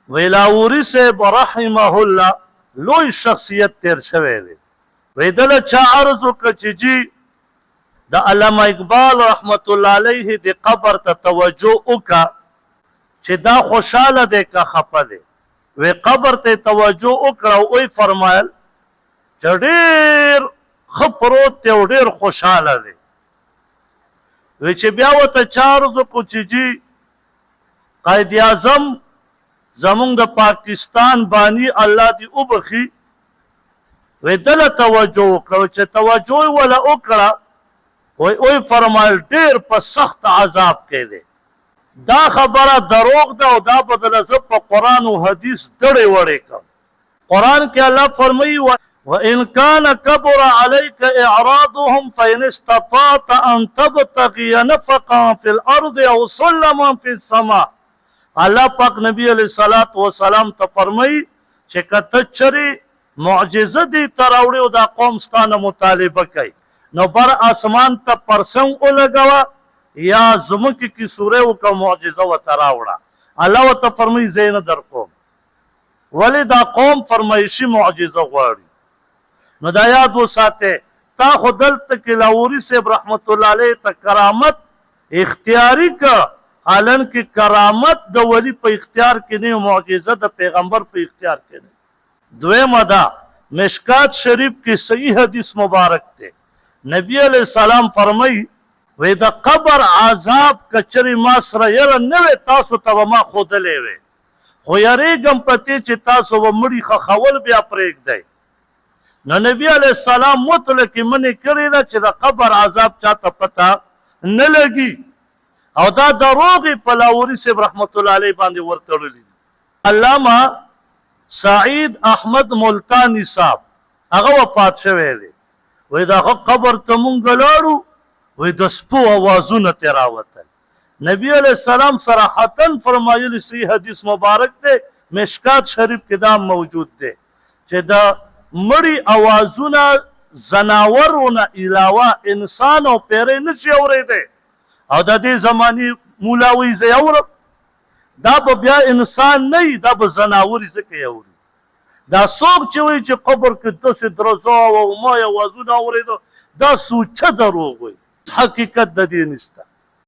ویلاوري صاحب رحمه الله لوی شخصیت تیر شوی دی. وی دله چا عرض وکړه چې جی د علامه اقبال رحمت الله علیه د قبر ته توجه وکړه چې دا خوشحاله دی که خفه دی. وی قبر ته توجه وکړه او وی فرمایل چې ډېر ښه پروت دی او ډېر خوشحاله دی. وی چې بیا ورته چا عرض وکړو چې جی قائد اعظم زمونږ د پاکستان بانی الله دې وبخي. وی دله توجه وکړه چې توجه یې وله وکړه وی فرمایل ډېر په سخت عذاب کې دی. دا خبره دروغ ده او دا به دله زه په قرآن او حدیث دړې وړې کړم. قرآن کې الله فرمایي وإن كان كبر عليك إعراضهم فإن استطعت أن تبتغي نفقا في الأرض أو سلما في السماء. الله پاک نبی علیہ الصلوۃ والسلام ته فرمایي چې کته چری معجزه دی تراوړي او دا قوم ستانه مطالبه کوي نو بر اسمان ته پرسنګ ولګوا یا زمکه کی سوره او کا معجزه و تراوړه. الله وت فرمایي زین در قوم ولی دا قوم فرمایشي معجزه غواړي. نو دا یاد وساته تا خدلت کلاوري صاحب رحمت الله علیه ته کرامت اختیاری کا حالن کې کرامت د ولی په اختیار کې نه معجزه د پیغمبر په اختیار کې نه. دویمه دا مشکات شریف کې صحیح حدیث مبارک ته نبی علیہ السلام فرمایي وی د قبر عذاب کچری ما سره یره نه تاسو ته ما خودلې وي خو یریږم پتی چې تاسو و مړي خول بیا پرېږدئ. نو نبی علیہ السلام مطلق منې کړې ده چې د قبر عذاب چاته پته نه لګي او دا دروغ په لاوري صاحب رحمت الله علیه باندې ورتړلي دي. علامه سعید احمد ملتانی صاحب هغه وفات شوی دی. وی دا قبر ته مونږ لاړو وی د سپو اوازونه ترې راوتل. نبی علیہ السلام صراحتا فرمایلی صحیح حدیث مبارک دی مشکات شریف کې دا موجود دی چې د مړي اوازونه زناورونه علاوه انسان او پیری نشي اورېدی. او د دې زماني مولاوي زه اورم دا به بیا انسان نه وي دا به زناوري ځکه اوري. دا څوک چې وایي چې قبر کې داسې درزا او ما اوازونه اورېده دا سوچه دروغ وایي. حقیقت د دې نشته.